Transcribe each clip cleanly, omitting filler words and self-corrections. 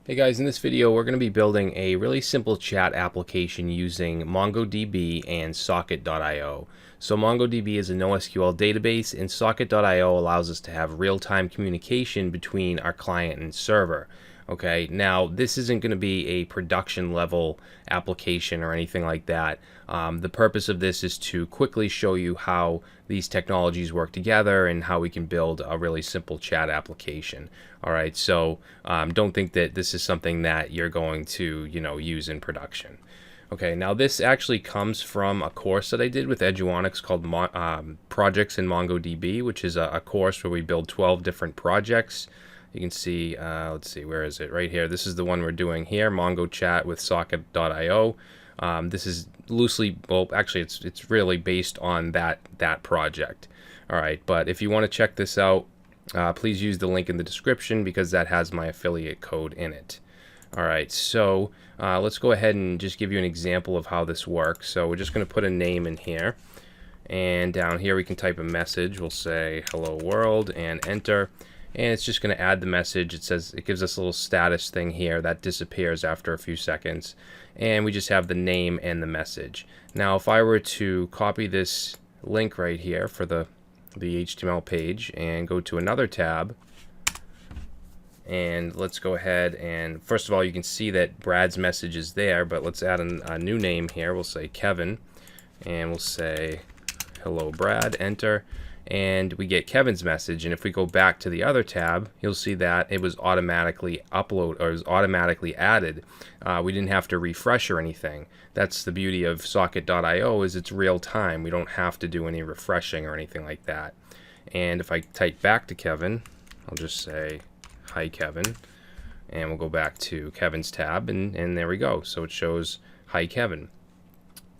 Hey guys, in this video we're going to be building a really simple chat application using MongoDB and Socket.io. So MongoDB is a NoSQL database, and Socket.io allows us to have real-time communication between our client and server. Okay, now this isn't going to be a production level application or anything like that. The purpose of this is to quickly show you how these technologies work together and how we can build a really simple chat application. All right, so don't think that this is something that you're going to, use in production. Okay, now this actually comes from a course that I did with Eduonics called Projects in MongoDB, which is a course where we build 12 different projects. You can see, let's see, where is it? Right here. This is the one we're doing here, Mongo Chat with Socket.io. This is loosely, well, actually, it's really based on that project. All right, but if you want to check this out, please use the link in the description because that has my affiliate code in it. All right, so let's go ahead and just give you an example of how this works. So we're just going to put a name in here, and down here we can type a message. We'll say hello world and enter. And it's just going to add the message. It gives us a little status thing here that disappears after a few seconds, and we just have the name and the message. Now if I were to copy this link right here for the HTML page and go to another tab, and let's go ahead and first of all you can see that Brad's message is there, but let's add a new name here. We'll say Kevin, and we'll say hello Brad, enter. And we get Kevin's message, and if we go back to the other tab, you'll see that it was automatically automatically added. We didn't have to refresh or anything. That's the beauty of Socket.io, is it's real time. We don't have to do any refreshing or anything like that. And if I type back to Kevin, I'll just say hi Kevin, and we'll go back to Kevin's tab, and there we go. So it shows hi Kevin.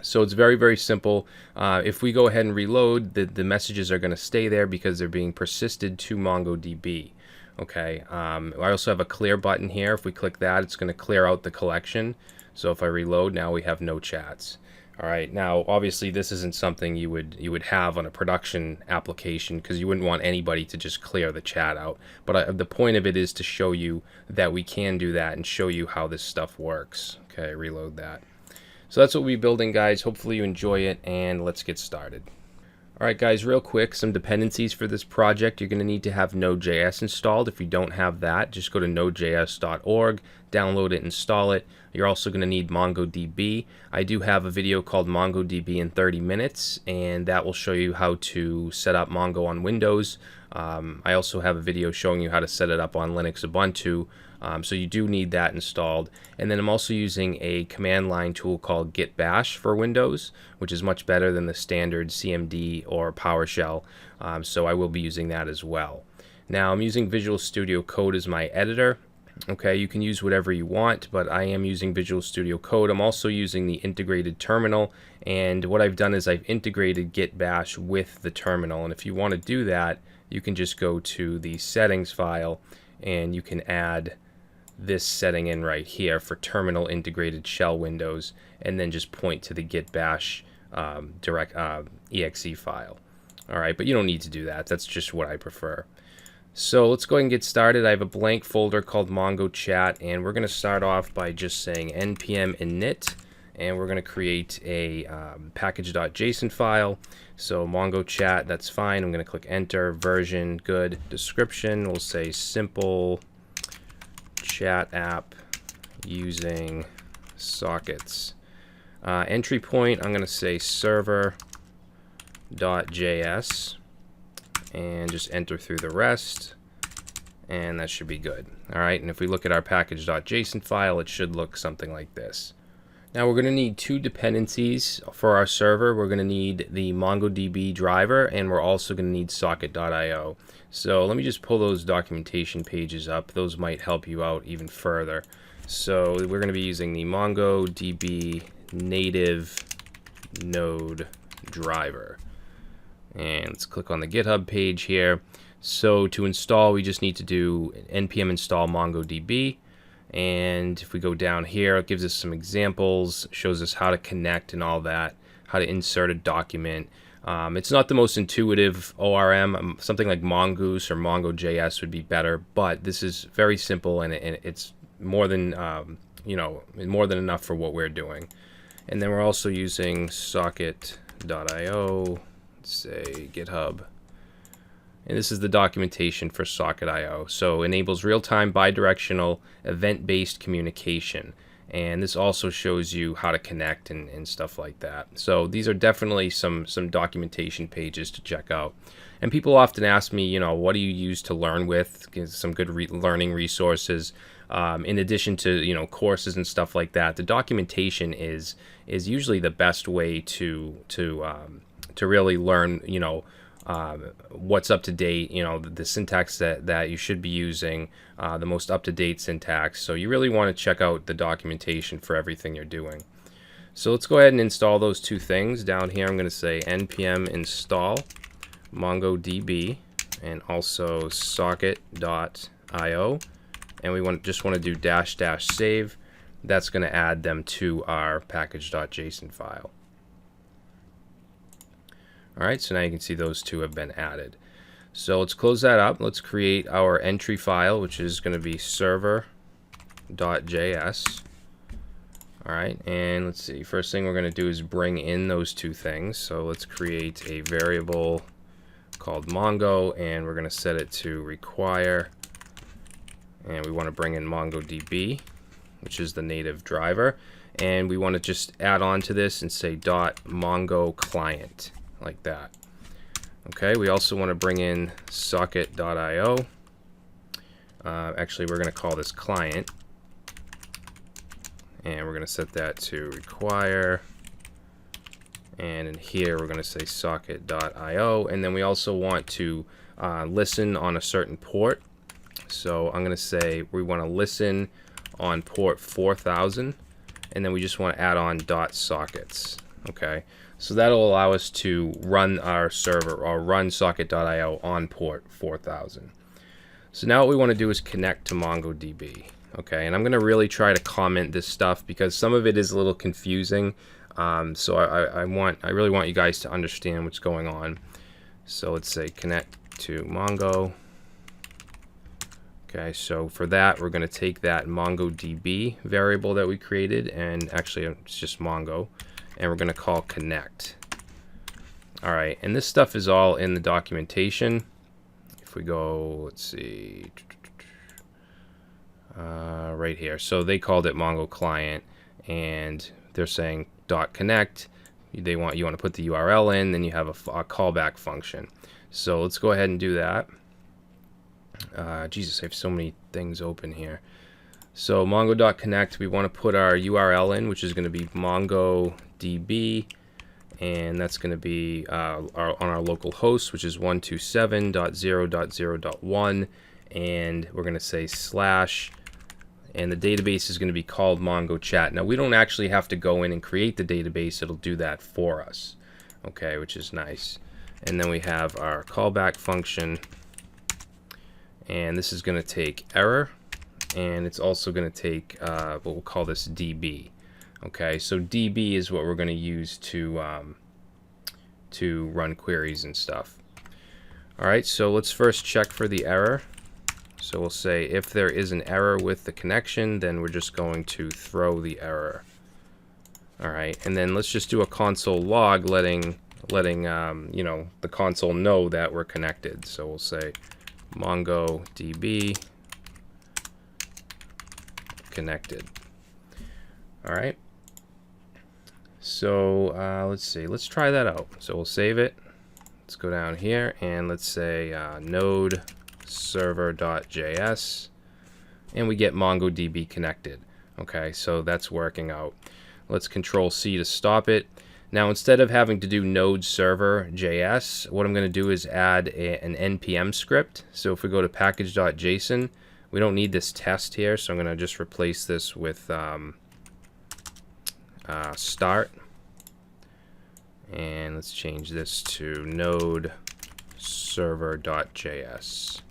So it's very, very simple. If we go ahead and reload, the messages are going to stay there because they're being persisted to MongoDB. Okay. I also have a clear button here. If we click that, it's going to clear out the collection. So if I reload, now we have no chats. All right. Now, obviously, this isn't something you would have on a production application because you wouldn't want anybody to just clear the chat out. But the point of it is to show you that we can do that and show you how this stuff works. Okay. Reload that. So that's what we'll be building, guys. Hopefully you enjoy it, and let's get started. All right, guys, real quick, some dependencies for this project. You're going to need to have Node.js installed. If you don't have that, just go to nodejs.org, download it, install it. You're also going to need MongoDB. I do have a video called MongoDB in 30 minutes, and that will show you how to set up Mongo on Windows. I also have a video showing you how to set it up on Linux Ubuntu. So you do need that installed. And then I'm also using a command line tool called Git Bash for Windows, which is much better than the standard CMD or PowerShell. So I will be using that as well. Now I'm using Visual Studio Code as my editor. Okay, you can use whatever you want, but I am using Visual Studio Code. I'm also using the integrated terminal, and what I've done is I've integrated Git Bash with the terminal. And if you want to do that, you can just go to the settings file, and you can add this setting in right here for terminal integrated shell windows, and then just point to the Git Bash exe file. All right, but you don't need to do that. That's just what I prefer. So let's go ahead and get started. I have a blank folder called Mongo Chat, and we're going to start off by just saying npm init, and we're going to create a package.json file. So Mongo Chat, that's fine. I'm going to click enter, version, good, description. We'll say simple chat app using sockets. Entry point, I'm going to say server.js, and just enter through the rest, and that should be good. All right, and if we look at our package.json file, it should look something like this. Now we're going to need two dependencies for our server. We're going to need the MongoDB driver, and we're also going to need Socket.io. So let me just pull those documentation pages up. Those might help you out even further. So we're going to be using the MongoDB native node driver. And let's click on the GitHub page here. So to install, we just need to do npm install MongoDB. And if we go down here, it gives us some examples, shows us how to connect and all that, how to insert a document. It's not the most intuitive ORM. Something like Mongoose or MongoJS would be better, but this is very simple, and it's more than more than enough for what we're doing. And then we're also using socket.io, say GitHub. And this is the documentation for Socket.io. So enables real-time bi-directional event-based communication. And this also shows you how to connect and stuff like that. So these are definitely some documentation pages to check out. And people often ask me, what do you use to learn with? Some good learning resources. In addition to courses and stuff like that, the documentation is usually the best way to really learn what's up to date, the syntax that you should be using, the most up-to-date syntax. So you really want to check out the documentation for everything you're doing. So let's go ahead and install those two things. Down here I'm going to say npm install MongoDB and also socket.io, and we just want to do -- save. That's going to add them to our package.json file. Alright, so now you can see those two have been added. So let's close that up. Let's create our entry file, which is going to be server.js. Alright, and let's see. First thing we're going to do is bring in those two things. So let's create a variable called Mongo, and we're going to set it to require. And we want to bring in MongoDB, which is the native driver. And we want to just add on to this and say .mongo client. Like that. Okay, we also want to bring in socket.io. Actually, we're going to call this client, and we're going to set that to require. And in here, we're going to say socket.io, and then we also want to listen on a certain port. So I'm going to say we want to listen on port 4000, and then we just want to add on .sockets. Okay. So that'll allow us to run our server or run socket.io on port 4000. So now what we want to do is connect to MongoDB. Okay, and I'm going to really try to comment this stuff because some of it is a little confusing. So I really want you guys to understand what's going on. So let's say connect to Mongo. Okay, so for that we're going to take that MongoDB variable that we created, and actually it's just Mongo. And we're going to call connect. All right, and this stuff is all in the documentation. If we go, let's see, right here. So they called it Mongo client, and they're saying .connect. You want to put the URL in, then you have a callback function. So let's go ahead and do that. Jesus, I have so many things open here. So mongo.connect, we want to put our URL in, which is going to be MongoDB, and that's going to be on our local host, which is 127.0.0.1, and we're going to say /, and the database is going to be called Mongo Chat. Now we don't actually have to go in and create the database, it'll do that for us, okay, which is nice. And then we have our callback function, and this is going to take error. And it's also going to take what we'll call this DB. Okay, so DB is what we're going to use to run queries and stuff. All right, so let's first check for the error. So we'll say if there is an error with the connection, then we're just going to throw the error. All right, and then let's just do a console log, letting the console know that we're connected. So we'll say MongoDB connected. All right, so let's see, let's try that out. So we'll save it. Let's go down here and let's say node server.js, and we get MongoDB connected. Okay, so that's working out. Let's Control C to stop it. Now instead of having to do node server.js, what I'm going to do is add an npm script. So if we go to package.json, we don't need this test here, so I'm going to just replace this with start. And let's change this to node server.js.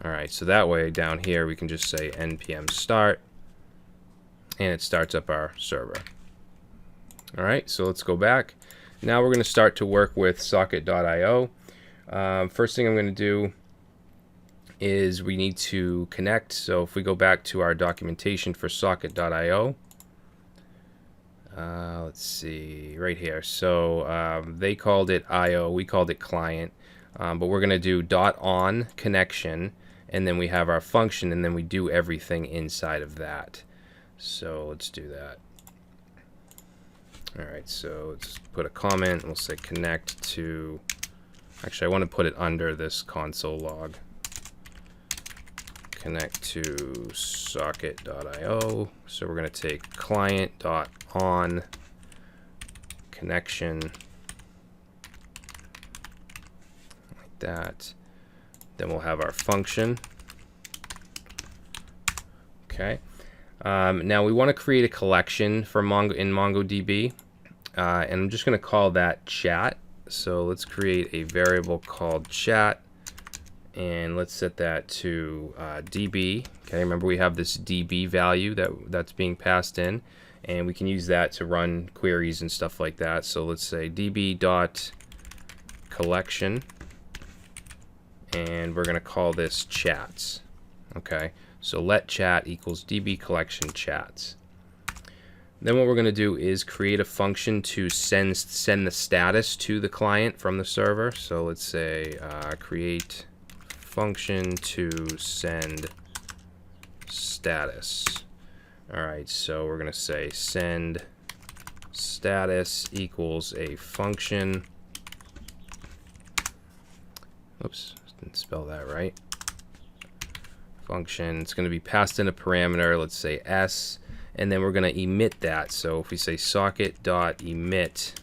Alright, so that way down here we can just say npm start, and it starts up our server. Alright, so let's go back. Now we're going to start to work with socket.io. First thing I'm going to do is we need to connect. So if we go back to our documentation for socket.io, let's see, right here. So they called it IO, we called it client, but we're going to do .on connection, and then we have our function, and then we do everything inside of that. So let's do that. All right, so let's put a comment. We'll say connect to, actually I want to put it under this console log. Connect to socket.io. So we're going to take client.on connection, like that. Then we'll have our function. Okay. Now we want to create a collection for in MongoDB, and I'm just going to call that chat. So let's create a variable called chat. And let's set that to db. Okay, remember we have this db value that's being passed in, and we can use that to run queries and stuff like that. So let's say db.collection, and we're going to call this chats. Okay, so let chat equals db collection chats. Then what we're going to do is create a function to send the status to the client from the server. So let's say create function to send status. All right, so we're going to say send status equals a function. Oops, didn't spell that right. Function, it's going to be passed in a parameter, let's say s, and then we're going to emit that. So if we say socket.emit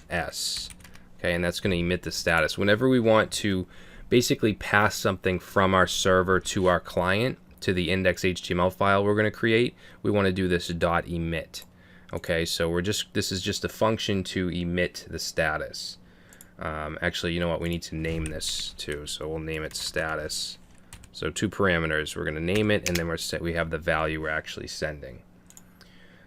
s, okay, and that's going to emit the status. Whenever we want to basically pass something from our server to our client, to the index.html file we're going to create, we want to do this .emit. Okay, so this is just a function to emit the status. Actually, you know what? We need to name this too, so we'll name it status. So 2 parameters. We're going to name it, and then we have the value we're actually sending.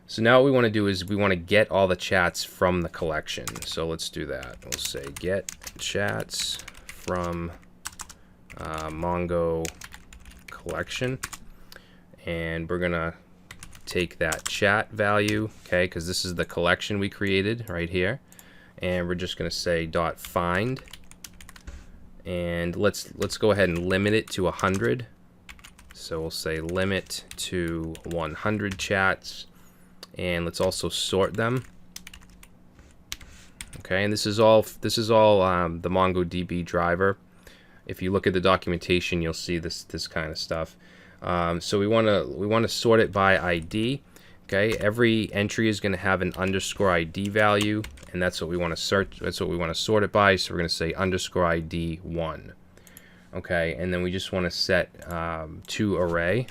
So now what we want to do is we want to get all the chats from the collection. So let's do that. We'll say get chats from Mongo collection, and we're gonna take that chat value, okay, because this is the collection we created right here, and we're just gonna say .find, and let's go ahead and limit it to 100. So we'll say limit to 100 chats, and let's also sort them. Okay, and this is all the MongoDB driver. If you look at the documentation, you'll see this kind of stuff. So we want to sort it by ID. Okay, every entry is going to have an underscore ID value, and that's what we want to search. That's what we want to sort it by. So we're going to say underscore ID 1. Okay, and then we just want to set to array.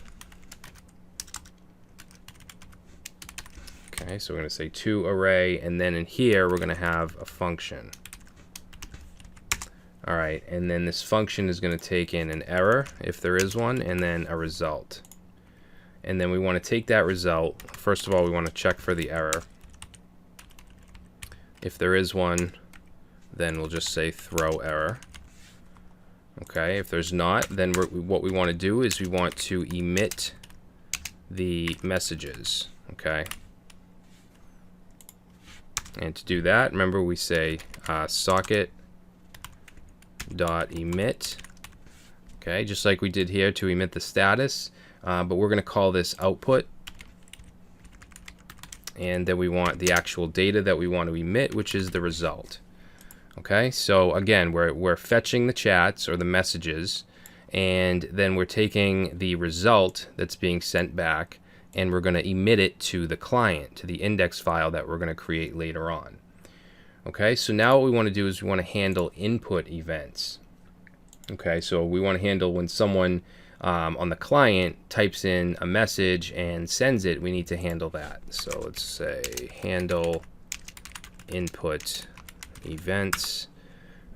Okay, so we're going to say to array, and then in here we're going to have a function. All right, and then this function is going to take in an error, if there is one, and then a result. And then we want to take that result. First of all, we want to check for the error. If there is one, then we'll just say throw error. Okay, if there's not, then what we want to do is we want to emit the messages. Okay. And to do that, remember we say socket.emit, okay, just like we did here to emit the status, but we're going to call this output, and then we want the actual data that we want to emit, which is the result. Okay, so again, we're fetching the chats or the messages, and then we're taking the result that's being sent back, and we're going to emit it to the client, to the index file that we're going to create later on. Okay, so now what we want to do is we want to handle input events. Okay, so we want to handle when someone on the client types in a message and sends it, we need to handle that. So let's say handle input events.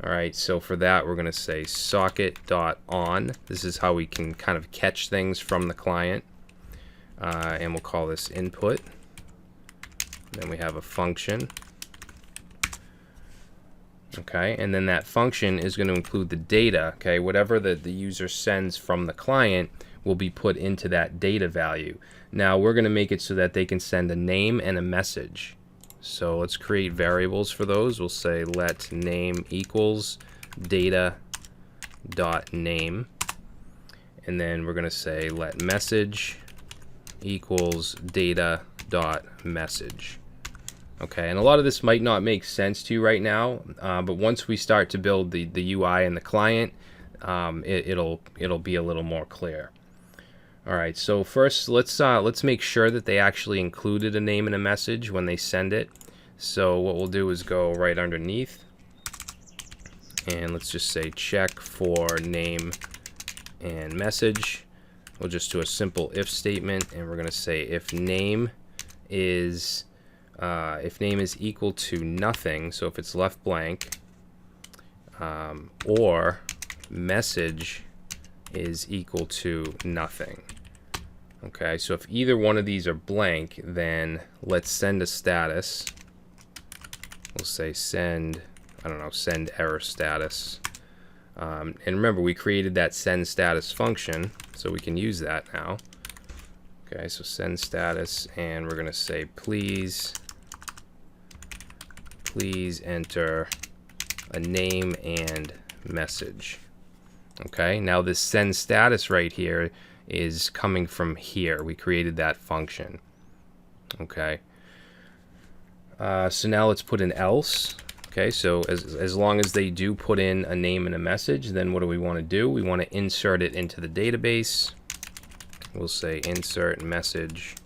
All right, so for that we're going to say socket.on. This is how we can kind of catch things from the client. And we'll call this input. Then we have a function. Okay, and then that function is going to include the data. Okay, whatever the user sends from the client will be put into that data value. Now we're going to make it so that they can send a name and a message. So let's create variables for those. We'll say let name equals data dot name, and then we're going to say let message equals data dot message. Okay, and a lot of this might not make sense to you right now, but once we start to build the UI and the client, it'll be a little more clear. All right, so first let's make sure that they actually included a name and a message when they send it. So what we'll do is go right underneath, and let's just say check for name and message. We'll just do a simple if statement, and we're going to say if name is equal to nothing, so if it's left blank, or message is equal to nothing. Okay, so if either one of these are blank, then let's send a status. We'll say send, I don't know, send error status. And remember, we created that send status function, so we can use that now. Okay, so send status, and we're going to say please enter a name and message. Okay, now this send status right here is coming from here. We created that function. Okay, so now let's put an else. Okay, so as long as they do put in a name and a message, then what do we want to do? We want to insert it into the database. We'll say insert message.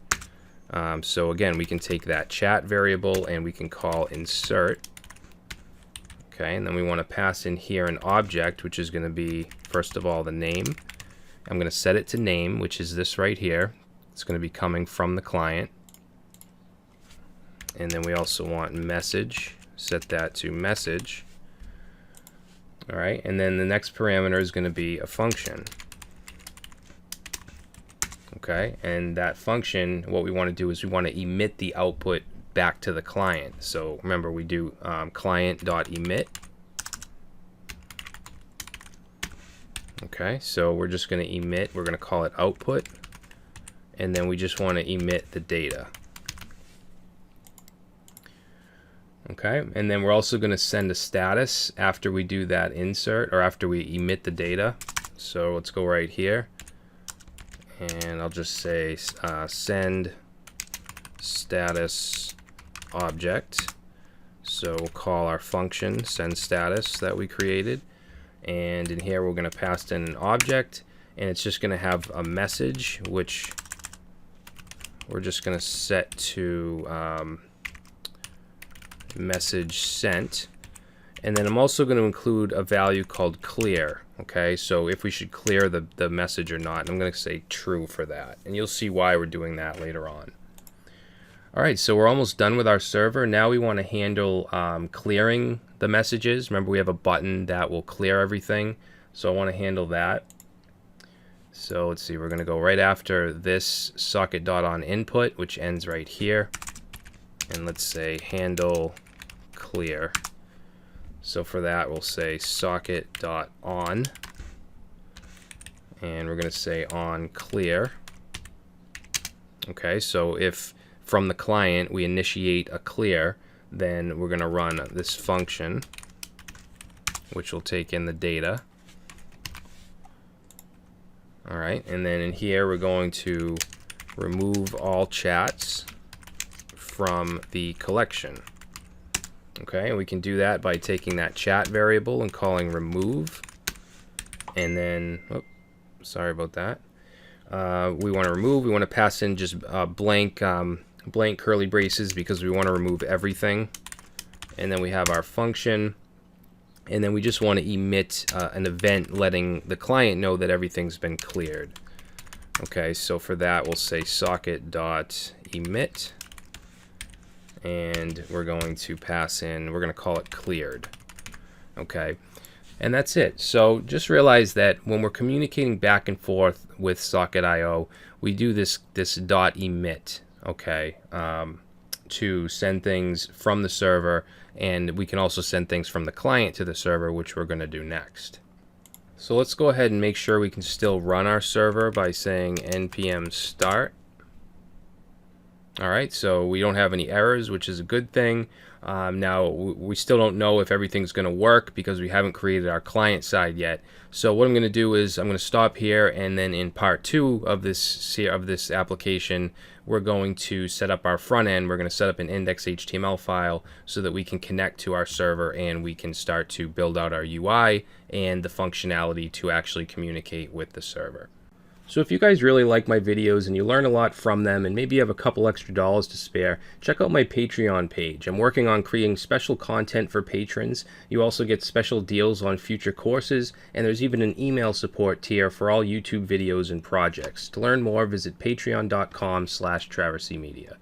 So again, we can take that chat variable and we can call insert. Okay, and then we want to pass in here an object, which is going to be, first of all, the name. I'm going to set it to name, which is this right here. It's going to be coming from the client. And then we also want message. Set that to message. All right, and then the next parameter is going to be a function. Okay, and that function, what we want to do is we want to emit the output back to the client. So remember, we do client.emit. Okay, so we're just going to emit, we're going to call it output, and then we just want to emit the data. Okay, and then we're also going to send a status after we do that insert, or after we emit the data. So let's go right here, and I'll just say send status object. So we'll call our function send status that we created, and in here we're going to pass in an object, and it's just going to have a message, which we're just going to set to message sent. And then I'm also going to include a value called clear. Okay, so if we should clear the message or not, and I'm going to say true for that, and you'll see why we're doing that later on. Alright, so we're almost done with our server. Now we want to handle clearing the messages. Remember, we have a button that will clear everything, so I want to handle that. So let's see, we're going to go right after this socket.onInput, which ends right here, and let's say handle clear. So for that, we'll say socket.on, and we're going to say on clear. Okay, so if from the client we initiate a clear, then we're going to run this function, which will take in the data. All right, and then in here we're going to remove all chats from the collection. Okay, and we can do that by taking that chat variable and calling remove, and then, oh, sorry about that. We want to remove. We want to pass in just blank curly braces because we want to remove everything. And then we have our function, and then we just want to emit an event letting the client know that everything's been cleared. Okay, so for that we'll say socket.emit, and we're going to pass in, we're going to call it cleared. Okay, and that's it. So just realize that when we're communicating back and forth with socket.io, we do this dot emit. Okay, to send things from the server, and we can also send things from the client to the server, which we're going to do next. So let's go ahead and make sure we can still run our server by saying npm start. All right, so we don't have any errors, which is a good thing. Now, we still don't know if everything's going to work because we haven't created our client side yet. So what I'm going to do is I'm going to stop here, and then in part 2 of this application, we're going to set up our front end. We're going to set up an index.html file so that we can connect to our server and we can start to build out our UI and the functionality to actually communicate with the server. So if you guys really like my videos and you learn a lot from them and maybe you have a couple extra dollars to spare, check out my Patreon page. I'm working on creating special content for patrons. You also get special deals on future courses, and there's even an email support tier for all YouTube videos and projects. To learn more, visit patreon.com/traversymedia.